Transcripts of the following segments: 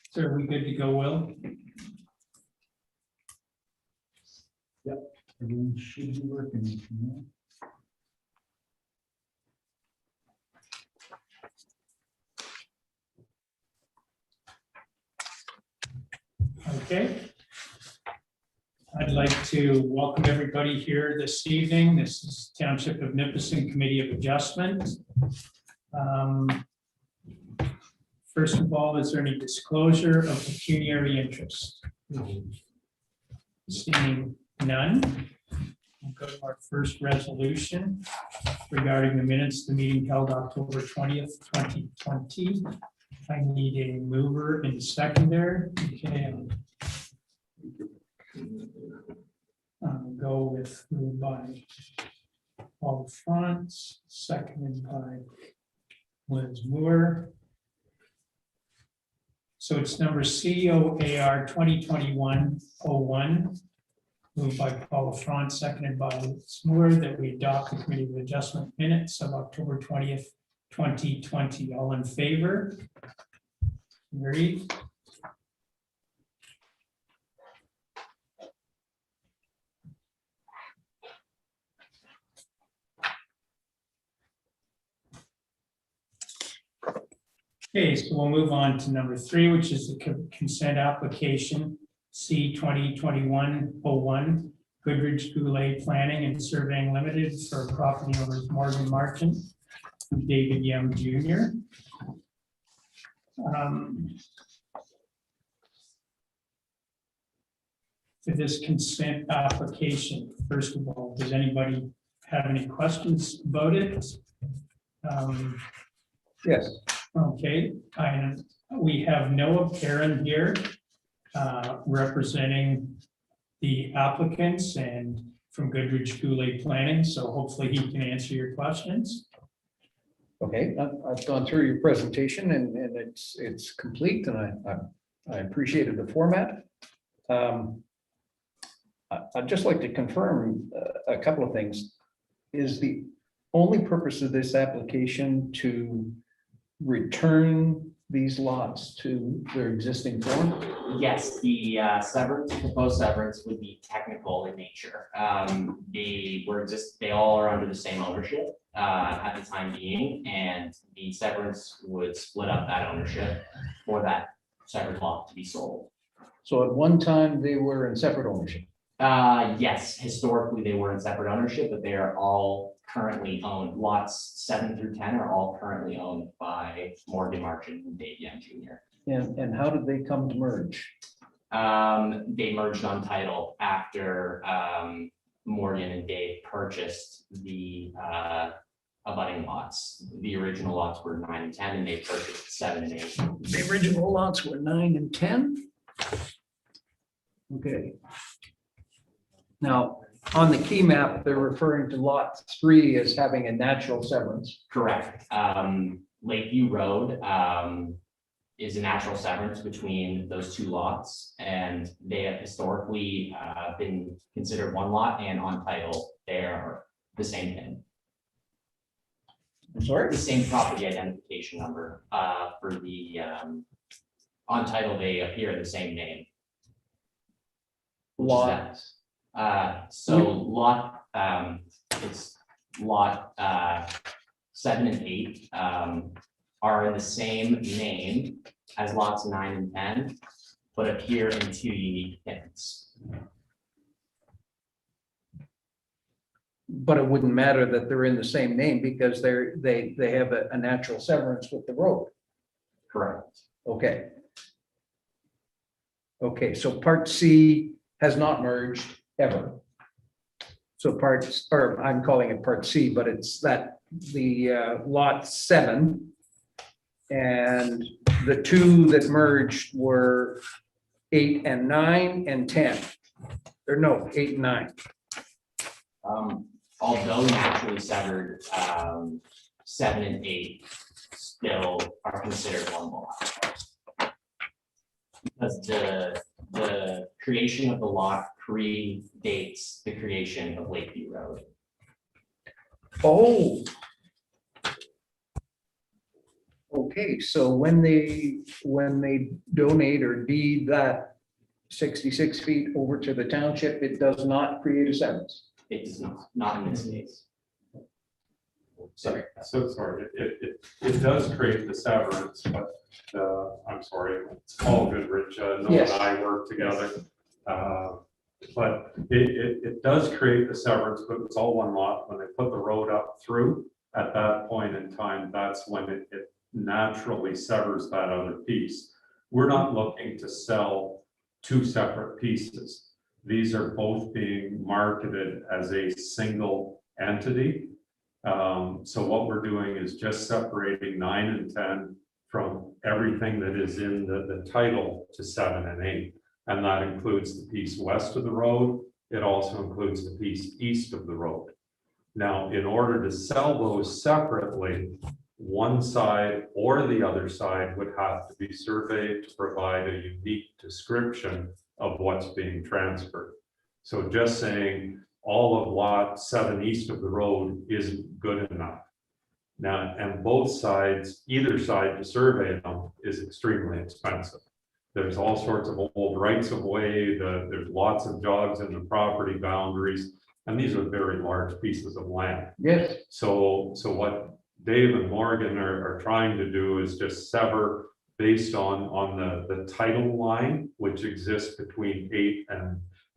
So are we good to go, Will? Everyone should be working. Okay. I'd like to welcome everybody here this evening. This is Township of Nipissing Committee of Adjustment. First of all, is there any disclosure of pecuniary interest? Seeing none, we'll go to our first resolution regarding the minutes of the meeting held October 20th, 2020. I need a mover and seconder. Okay. Go with moved by Paul Frantz, seconded by Liz Moore. So it's number COAR 2021-01, moved by Paul Frantz, seconded by Liz Moore, that we adopt the Committee of Adjustment minutes of October 20th, 2020. All in favor? Agreed. Okay, so we'll move on to number 3, which is the consent application C 2021-01, Goodrich Goulet Planning and Surveying Limited for property owners Morgan Marchant and David Yem Jr. For this consent application, first of all, does anybody have any questions about it? Yes. Okay, we have Noah Perrin here representing the applicants and from Goodrich Goulet Planning, so hopefully he can answer your questions. Okay, I've gone through your presentation and it's complete and I appreciated the format. I'd just like to confirm a couple of things. Is the only purpose of this application to return these lots to their existing form? Yes, the proposed severance would be technical in nature. They all are under the same ownership at the time being, and the severance would split up that ownership for that severed lot to be sold. So at one time they were in separate ownership. Yes, historically they were in separate ownership, but they are all currently owned. Lots 7 through 10 are all currently owned by Morgan Marchant and Dave Yem Jr. And how did they come to merge? They merged on title after Morgan and Dave purchased the abutting lots. The original lots were 9 and 10, and they purchased 7 and 8. The original lots were 9 and 10. Okay. Now, on the key map, they're referring to lot 3 as having a natural severance. Correct. Lakeview Road is a natural severance between those 2 lots, and they have historically been considered one lot, and on title, they are the same thing. I'm sorry? The same property identification number for the on title, they appear the same name. Lots. So lot it's lot 7 and 8 are in the same name as lots 9 and 10, but appear in 2 unique pins. But it wouldn't matter that they're in the same name because they have a natural severance with the road. Correct. Okay. Okay, so part C has not merged ever. So parts, or I'm calling it part C, but it's that the lot 7. And the two that merged were 8 and 9 and 10. Or no, 8 and 9. Although naturally severed, 7 and 8 still are considered one lot. Because the creation of the lot predates the creation of Lakeview Road. Oh. Okay, so when they donate or deed that 66 feet over to the township, it does not create a severance. It does not in this case. Sorry. So sorry, it does create the severance, but, I'm sorry, it's Paul Goodrich, Noah Yes. and I work together. But it does create the severance, but it's all one lot. When they put the road up through, at that point in time, that's when it naturally severs that other piece. We're not looking to sell two separate pieces. These are both being marketed as a single entity. So what we're doing is just separating 9 and 10 from everything that is in the title to 7 and 8. And that includes the piece west of the road. It also includes the piece east of the road. Now, in order to sell those separately, one side or the other side would have to be surveyed to provide a unique description of what's being transferred. So just saying all of lot 7 east of the road isn't good enough. Now, and both sides, either side to survey them is extremely expensive. There's all sorts of old rights of way, there's lots of jogs in the property boundaries, and these are very large pieces of land. Yes. So what Dave and Morgan are trying to do is just sever based on the title line, which exists between 8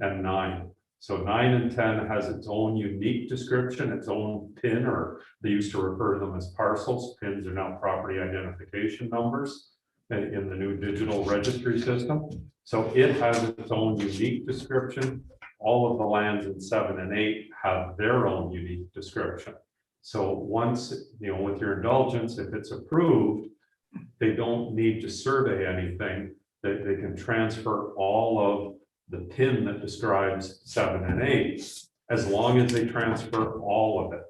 and 9. So 9 and 10 has its own unique description, its own PIN, or they used to refer to them as parcels. PINs are now property identification numbers in the new digital registry system. So it has its own unique description. All of the lands in 7 and 8 have their own unique description. So once, with your indulgence, if it's approved, they don't need to survey anything. They can transfer all of the PIN that describes 7 and 8, as long as they transfer all of it.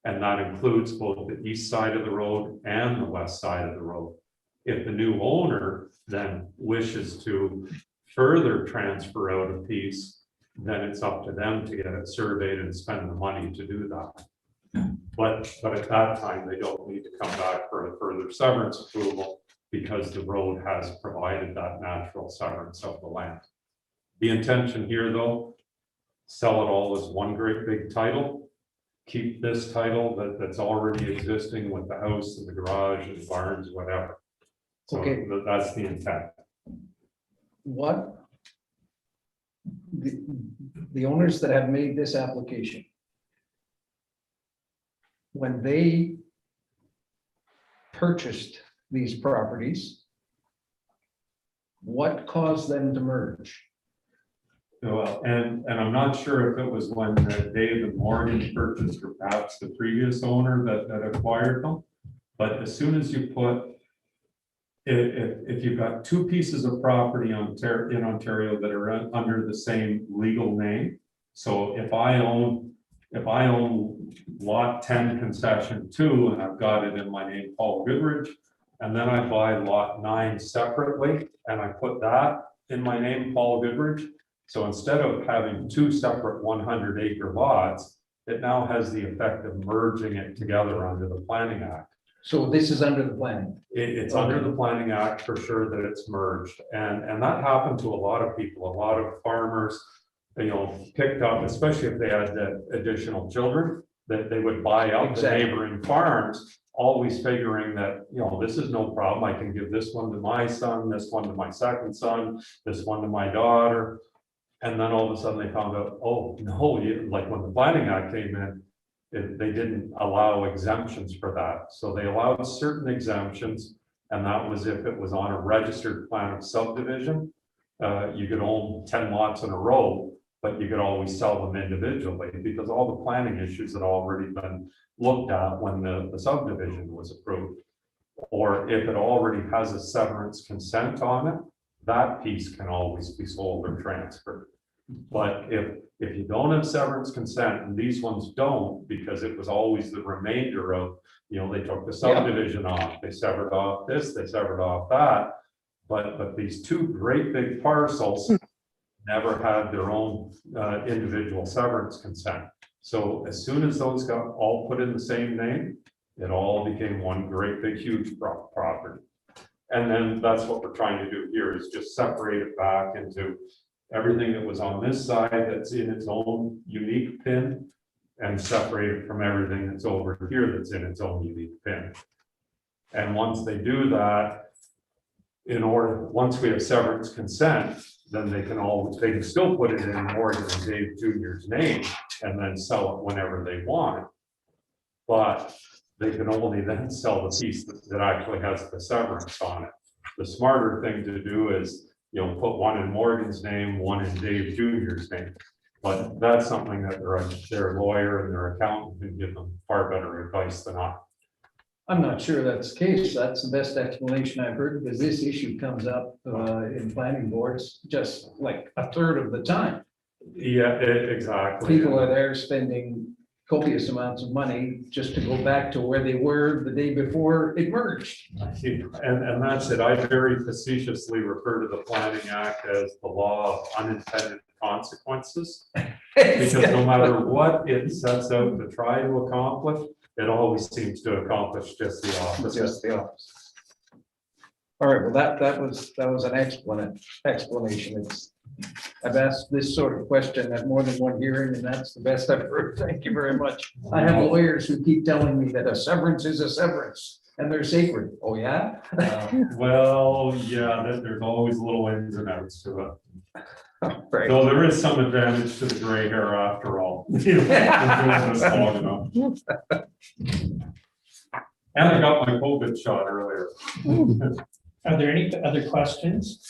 And that includes both the east side of the road and the west side of the road. If the new owner then wishes to further transfer out a piece, then it's up to them to get it surveyed and spend the money to do that. But at that time, they don't need to come back for a further severance approval because the road has provided that natural severance of the land. The intention here, though, sell it all as one great big title. Keep this title that's already existing with the house and the garage and the barns, whatever. So Okay. that's the intent. What? The owners that have made this application, when they purchased these properties, what caused them to merge? Well, and I'm not sure if it was when Dave and Morgan purchased or perhaps the previous owner that acquired them. But as soon as you put, if you've got two pieces of property in Ontario that are under the same legal name. So if I own lot 10 concession 2 and I've got it in my name, Paul Goodrich, and then I buy lot 9 separately and I put that in my name, Paul Goodrich. So instead of having two separate 100-acre lots, it now has the effect of merging it together under the Planning Act. So this is under the plan. It's under the Planning Act for sure that it's merged. And that happened to a lot of people, a lot of farmers, picked up, especially if they had additional children, that they would buy out the Exactly. neighboring farms, always figuring that, this is no problem. I can give this one to my son, this one to my second son, this one to my daughter. And then all of a sudden they found out, oh, no, like when the Planning Act came in, they didn't allow exemptions for that. So they allowed certain exemptions, And that was if it was on a registered plan of subdivision. You could own 10 lots in a row, but you could always sell them individually because all the planning issues had already been looked at when the subdivision was approved. Or if it already has a severance consent on it, that piece can always be sold or transferred. But if you don't have severance consent, and these ones don't, because it was always the remainder of, they took the subdivision off, they severed off this, they severed off that. But these two great big parcels never had their own individual severance consent. So as soon as those got all put in the same name, it all became one great big huge property. And then that's what we're trying to do here, is just separate it back into everything that was on this side that's in its own unique pin, and separate it from everything that's over here that's in its own unique pin. And once they do that, once we have severance consent, then they can still put it in Morgan and Dave Jr.'s name and then sell it whenever they want. But they can only then sell the piece that actually has the severance on it. The smarter thing to do is, put one in Morgan's name, one in Dave Jr.'s name. But that's something that their lawyer and their accountant can give them far better advice than I. I'm not sure that's the case. That's the best explanation I've heard, because this issue comes up in planning boards just like a third of the time. Yeah, exactly. People are there spending copious amounts of money just to go back to where they were the day before it merged. And that's it. I very facetiously refer to the Planning Act as the law of unintended consequences. Because no matter what it sets out to try to accomplish, it always seems to accomplish just the opposite. Just the opposite. All right, well, that was an explanation. I've asked this sort of question at more than one hearing, and that's the best I've heard. Thank you very much. I have lawyers who keep telling me that a severance is a severance and they're sacred. Oh, yeah? Well, yeah, there's always little ins and outs to it. Right. So there is some advantage to the gray hair after all. Been doing this long enough. And I got my COVID shot earlier. Are there any other questions?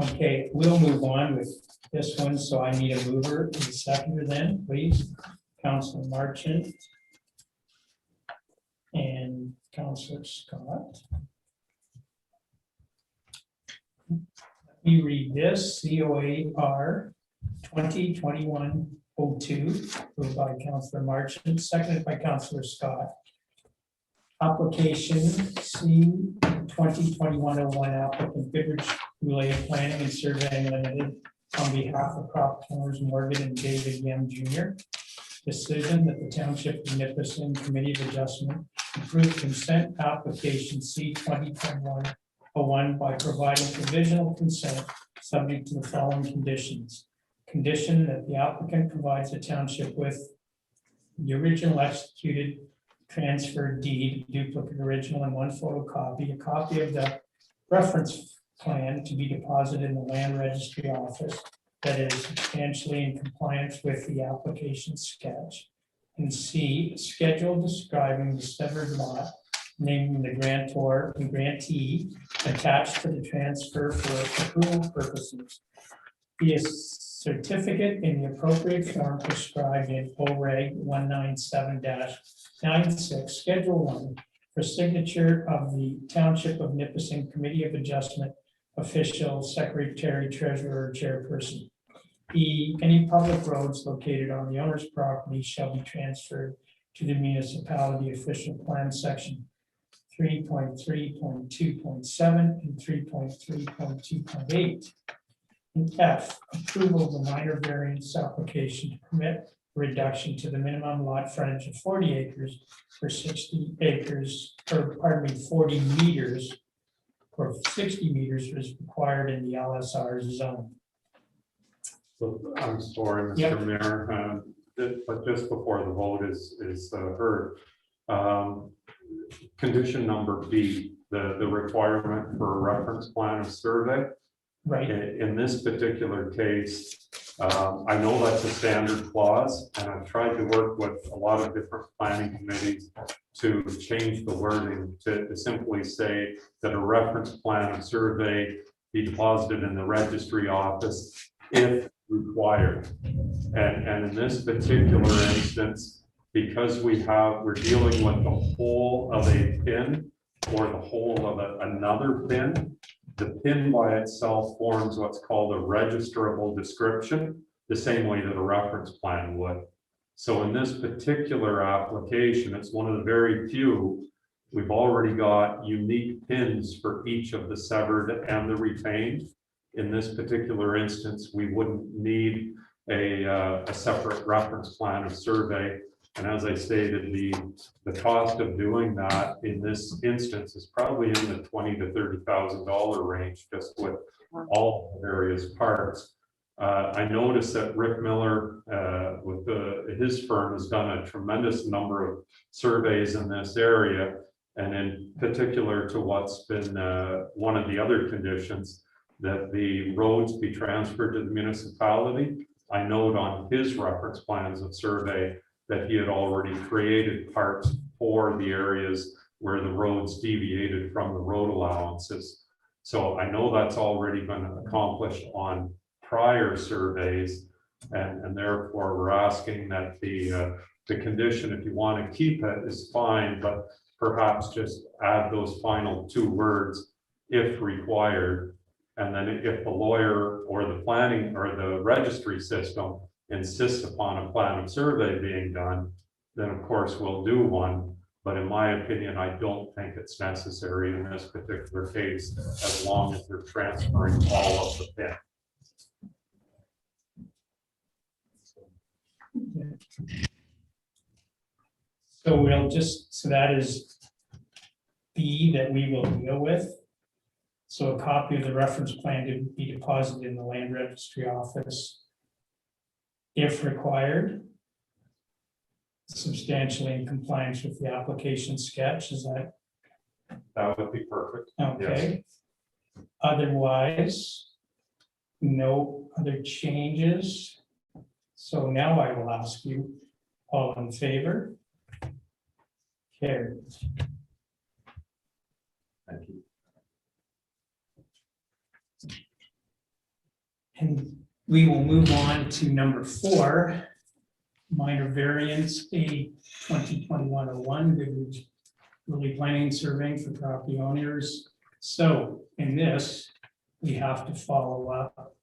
Okay, we'll move on with this one, so I need a mover and a seconder then, please. Councilor Marchant and Councilor Scott. Let me read this, COAR 2021-02, moved by Councilor Marchant, seconded by Councilor Scott. Application C 2021-01, applicant Goodrich Goulet Planning and Surveying Limited on behalf of crop owners Morgan and David Yem Jr. Decision that the Township of Nipissing Committee of Adjustment approved consent application C 2021-01 by providing provisional consent subject to the following conditions. Condition that the applicant provides the township with the original executed transfer deed, duplicate original and one photocopy, a copy of the reference plan to be deposited in the land registry office that is substantially in compliance with the application sketch. And C, a schedule describing the severed lot, naming the grantor and grantee attached to the transfer for approval purposes. Be a certificate in the appropriate form prescribed in OREG 197-96, Schedule 1, for signature of the Township of Nipissing Committee of Adjustment official, secretary, treasurer, or chairperson. E, any public roads located on the owner's property shall be transferred to the municipality official plan section 3.3.2.7 and 3.3.2.8. And F, approval of the minor variance application to permit reduction to the minimum lot frontage of 40 acres for 60 acres, or pardon me, 40 meters or 60 meters is required in the LSR zone. So I'm sorry, Mr. Yep. Mayor, but just before the vote is heard, condition number B, the requirement for a reference plan of survey. Right, In this particular case, I know that's a standard clause, and I've tried to work with a lot of different planning committees to change the wording to simply say that a reference plan of survey be deposited in the registry office if required. And in this particular instance, because we're dealing with the whole of a pin or the whole of another pin, the pin by itself forms what's called a registrable description, the same way that a reference plan would. So in this particular application, it's one of the very few, we've already got unique pins for each of the severed and the retained. In this particular instance, we wouldn't need a separate reference plan of survey. And as I stated, the cost of doing that in this instance is probably in the $20,000 to $30,000 range, just with all the various parts. I noticed that Rick Miller with his firm has done a tremendous number of surveys in this area. And in particular to what's been one of the other conditions, that the roads be transferred to the municipality. I note on his reference plans of survey that he had already created parts for the areas where the roads deviated from the road allowances. So I know that's already been accomplished on prior surveys, and therefore we're asking that the condition, if you want to keep it, is fine, but perhaps just add those final two words, if required. And then if the lawyer or the planning or the registry system insists upon a plan of survey being done, then of course we'll do one. But in my opinion, I don't think it's necessary in this particular case, as long as they're transferring all of the pin. So we'll just, so that is B that we will deal with. So a copy of the reference plan to be deposited in the land registry office if required, substantially in compliance with the application sketch. Is that That would be perfect. okay? Otherwise, no other changes. So now I will ask you, all in favor? Carried. Thank you. And we will move on to number 4, minor variance, A 2021-01, Goodrich Rural Planning Surveying for property owners. So in this, we have to follow up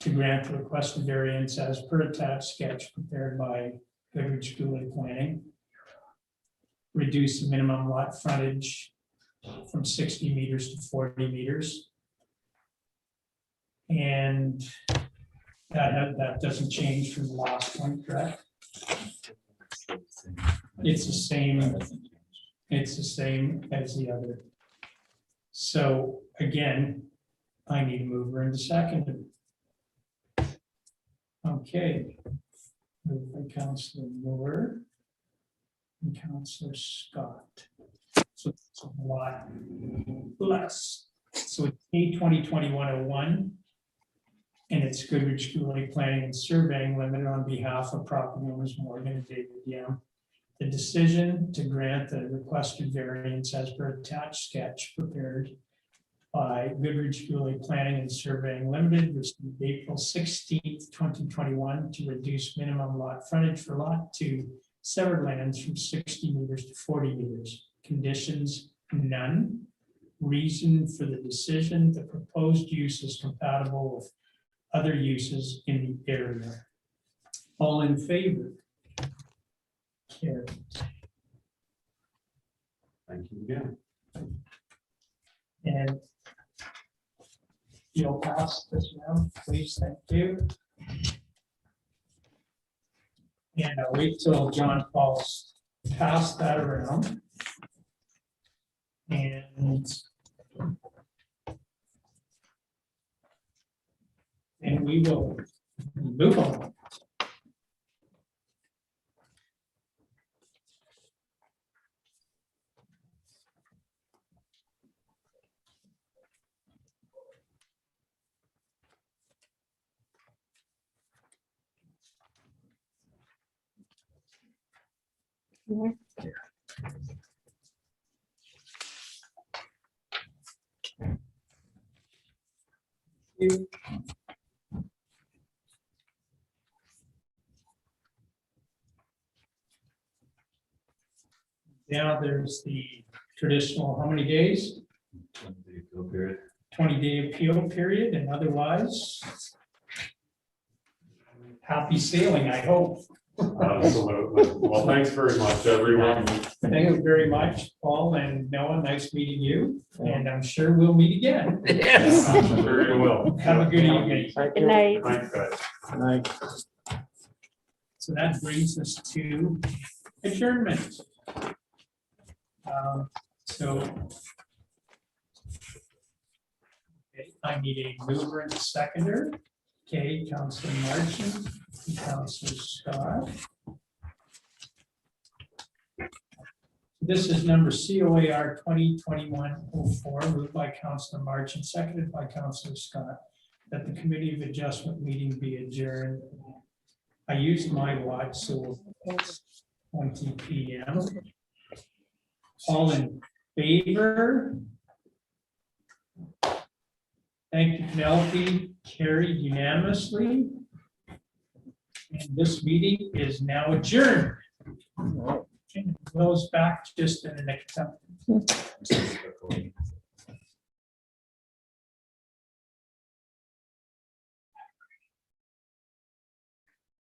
to grant the requested variance as per attached sketch prepared by Goodrich Rural Planning. Reduce the minimum lot frontage from 60 meters to 40 meters. And that doesn't change from the last one, correct? It's the same. It's the same as the other. So again, I need a mover and a seconder. Okay. Moved by Councillor Moore and Councillor Scott. So it's a lot less. So it's A 2021-01. And it's Goodrich School Lake Planning and Surveying Limited on behalf of property owners Morgan and David Yam. The decision to grant the requested variance as per attached sketch prepared by Goodrich School Lake Planning and Surveying Limited received April 16th, 2021 to reduce minimum lot frontage for lot 2 severed lands from 60 meters to 40 meters. Conditions, none. Reason for the decision, the proposed use is compatible with other uses in the area. All in favor? Carried. Thank you again. And you'll pass this now, please, thank you. And I'll wait till John Paul's passed that around. And we will move on. Now there's the traditional, how many days? 20-day appeal period, and otherwise happy sailing, I hope. Absolutely. Well, thanks very much, everyone. Thank you very much, Paul and Noah. Nice meeting you, and I'm sure we'll meet again. Yes. Sure you will. Have a good evening. Good night. Thanks, guys. So that brings us to adjournment. So okay, I need a mover and a seconder. Okay, Councilor Marchant, Councilor Scott. This is number COAR 2021-04, moved by Councilor Marchant, seconded by Councilor Scott, that the Committee of Adjustment meeting be adjourned. I used my watch, so it's 20 p.m. All in favor? Thank you, Penelope. Carried unanimously. And this meeting is now adjourned. Okay, goes back just in the next time.